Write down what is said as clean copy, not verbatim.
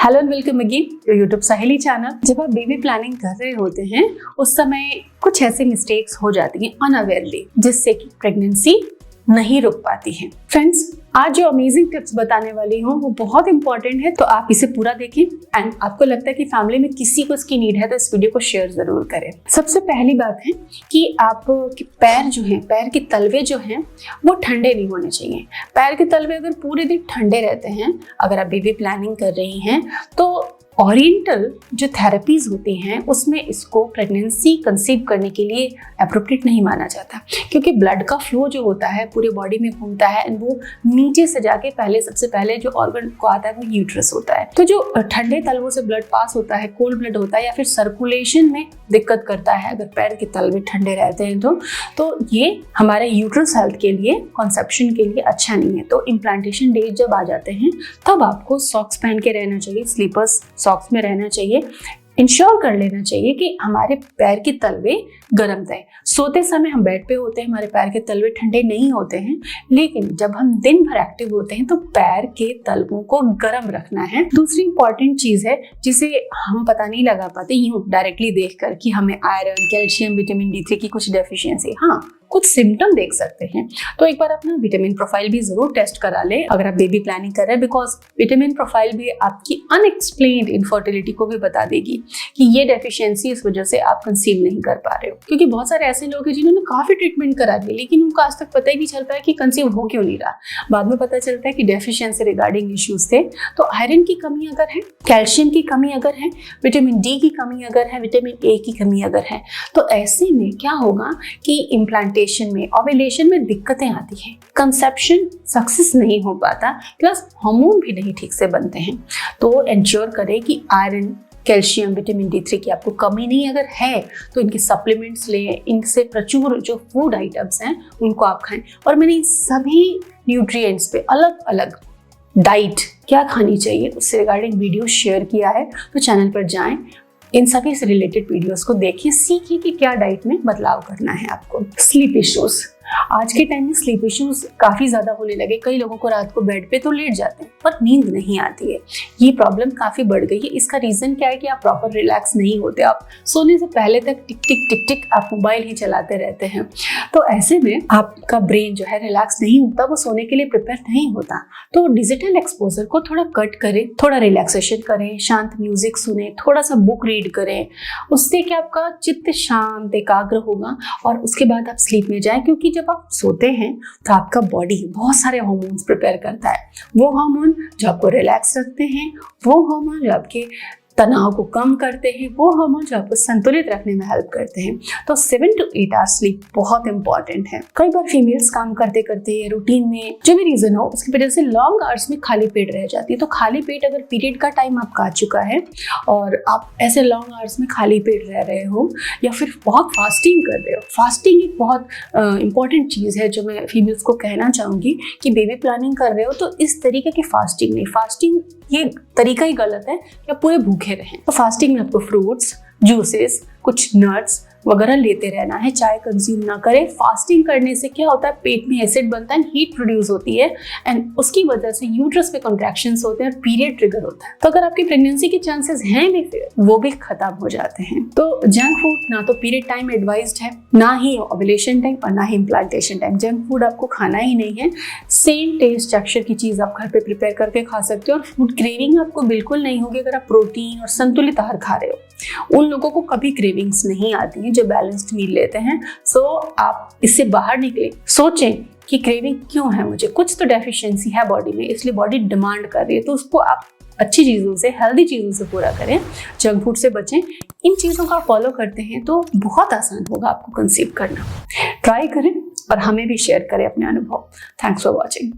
Hello and welcome again your YouTube सहेली channel. जब आप बेबी प्लानिंग कर रहे होते हैं उस समय कुछ ऐसे मिस्टेक्स हो जाती हैं अनअवेयरली, जिससे कि प्रेगनेंसी नहीं रुक पाती है। फ्रेंड्स, आज जो अमेजिंग टिप्स बताने वाली हूँ वो बहुत इंपॉर्टेंट है, तो आप इसे पूरा देखें एंड आपको लगता है कि फैमिली में किसी को इसकी नीड है तो इस वीडियो को शेयर जरूर करें। सबसे पहली बात है कि आपके पैर जो हैं, पैर के तलवे जो हैं वो ठंडे नहीं होने चाहिए। पैर के तलवे अगर पूरे दिन ठंडे रहते हैं, अगर आप बेबी प्लानिंग कर रही हैं, तो ओरिएंटल जो थेरेपीज होती हैं उसमें इसको प्रेगनेंसी कंसीव करने के लिए अप्रोप्रिएट नहीं माना जाता, क्योंकि ब्लड का फ्लो जो होता है पूरे बॉडी में घूमता है एंड वो नीचे से जाके सबसे पहले जो ऑर्गन को आता है वो यूट्रस होता है। तो जो ठंडे तलवों से ब्लड पास होता है, कोल्ड ब्लड होता है या फिर सर्कुलेशन में दिक्कत करता है अगर पैर के तलवे ठंडे रहते हैं तो ये हमारे यूट्रस हेल्थ के लिए, कॉन्सेप्शन के लिए अच्छा नहीं है। तो इम्प्लांटेशन डेट जब आ जाते हैं तब आपको सॉक्स पहन के रहना चाहिए, स्लीपर्स सॉक्स में रहना चाहिए। इंश्योर कर लेना चाहिए कि हमारे पैर के तलवे गर्म रहे। सोते समय हम बेड पे होते हैं, हमारे पैर के तलवे ठंडे नहीं होते हैं, लेकिन जब हम दिन भर एक्टिव होते हैं तो पैर के तलवों को गर्म रखना है। दूसरी इंपॉर्टेंट चीज है जिसे हम पता नहीं लगा पाते यूं डायरेक्टली देखकर कि हमें आयरन, कैल्शियम, विटामिन D3 की कुछ डेफिशिएंसी, हाँ कुछ सिम्टम देख सकते हैं। तो एक बार अपना विटामिन प्रोफाइल भी जरूर टेस्ट करा ले अगर आप बेबी प्लानिंग कर रहे हैं, बिकॉज विटामिन प्रोफाइल भी आपकी अनएक्सप्लेन्ड इनफर्टिलिटी को भी बता देगी कि ये डेफिशिएंसी इस वजह से आप कंसीव नहीं कर पा रहे हो। क्योंकि बहुत सारे ऐसे लोग हैं जिन्होंने काफी ट्रीटमेंट करा दी लेकिन उनको आज तक पता ही नहीं चल पाया कि कंसीव हो क्यों नहीं रहा। बाद में पता चलता है कि डेफिशिएंसी रिगार्डिंग इश्यूज थे। तो आयरन की कमी अगर है, कैल्शियम की कमी अगर है, विटामिन D की कमी अगर है, विटामिन A की कमी अगर है, तो ऐसे में क्या होगा कि इम्प्लांटेशन में, ओव्यूलेशन में दिक्कतें आती हैं, कंसेप्शन सक्सेस नहीं हो पाता, प्लस हार्मोन भी नहीं ठीक से बनते हैं। तो इंश्योर करें कि आयरन, कैल्शियम, विटामिन D3 की आपको कमी नहीं अगर है तो इनके सप्लीमेंट्स लें, इनसे प्रचुर जो फूड आइटम्स हैं उनको आप खाएं। और मैंने इन सभी न्यूट्रिएंट्स पे अलग अलग डाइट क्या खानी चाहिए उससे रिगार्डिंग वीडियो शेयर किया है, तो चैनल पर जाएं, इन सभी से रिलेटेड वीडियोस को देखिए, सीखिए कि क्या डाइट में बदलाव करना है आपको। स्लीप इश्यूज, आज के टाइम में स्लीप इश्यूज काफी ज्यादा होने लगे। कई लोगों को रात को बेड पे तो लेट जाते हैं पर नींद नहीं आती है। ये प्रॉब्लम काफी बढ़ गई है। इसका रीजन क्या है कि आप प्रॉपर रिलैक्स नहीं होते। आप सोने से पहले तक टिक टिक टिक टिक आप मोबाइल ही चलाते रहते हैं। तो ऐसे में आपका ब्रेन जो है रिलैक्स नहीं होता, वो सोने के लिए प्रिपेयर नहीं होता। तो डिजिटल एक्सपोजर को थोड़ा कट करें, थोड़ा रिलैक्सेशन करें, शांत म्यूजिक सुने, थोड़ा सा बुक रीड करें। उससे क्या आपका चित्त शांत, एकाग्र होगा और उसके बाद आप स्लीप में जाएं। क्योंकि जब आप सोते हैं तो आपका बॉडी बहुत सारे हार्मोन्स प्रिपेयर करता है। वो हार्मोन जो आपको रिलैक्स रखते हैं, वो हार्मोन जो आपके तनाव को कम करते हैं, वो हार्मोन जो आपको संतुलित रखने में हेल्प करते हैं। तो 7 to 8 आवर्स स्लीप बहुत इंपॉर्टेंट है। कई बार फीमेल्स काम करते करते रूटीन में जो भी रीजन हो उसकी वजह से लॉन्ग आवर्स में खाली पेट रह जाती है। तो खाली पेट अगर पीरियड का टाइम आपका आ चुका है और आप ऐसे लॉन्ग आवर्स में खाली पेट रह रहे हो या फिर बहुत फास्टिंग कर रहे हो, फास्टिंग एक बहुत इंपॉर्टेंट चीज़ है जो मैं फीमेल्स को कहना चाहूँगी कि बेबी प्लानिंग कर रहे हो तो इस तरीके की फास्टिंग नहीं, फास्टिंग ये तरीका ही गलत है कि आप पूरे भूखे रहें। तो फास्टिंग में आपको फ्रूट्स, जूसेस, कुछ नट्स वगैरह लेते रहना है, चाय कंज्यूम ना करें। फास्टिंग करने से क्या होता है, पेट में एसिड बनता है, हीट प्रोड्यूस होती है एंड उसकी वजह से यूट्रस पे कॉन्ट्रैक्शंस होते हैं और पीरियड ट्रिगर होता है। तो अगर आपकी प्रेगनेंसी के चांसेस हैं भी फिर वो भी खत्म हो जाते हैं। तो जंक फूड ना तो पीरियड टाइम एडवाइज्ड है, ना ही ओव्यूलेशन टाइम और ना ही इम्प्लांटेशन टाइम। जंक फूड आपको खाना ही नहीं है। सेम टेस्ट टेक्सचर की चीज आप घर पे प्रिपेयर करके खा सकते हो और फूड क्रेविंग आपको बिल्कुल नहीं होगी अगर आप प्रोटीन और संतुलित आहार खा रहे हो। उन लोगों को कभी क्रेविंग्स नहीं आती है जो बैलेंस्ड मील लेते हैं। सो आप इससे बाहर निकले, सोचें कि क्रेविंग क्यों है, मुझे कुछ तो डेफिशिएंसी है बॉडी में, इसलिए बॉडी डिमांड कर रही है। तो उसको आप अच्छी चीज़ों से, हेल्दी चीज़ों से पूरा करें, जंक फूड से बचें। इन चीज़ों का फॉलो करते हैं तो बहुत आसान होगा आपको कंसीव करना। ट्राई करें और हमें भी शेयर करें अपने अनुभव। Thanks for watching.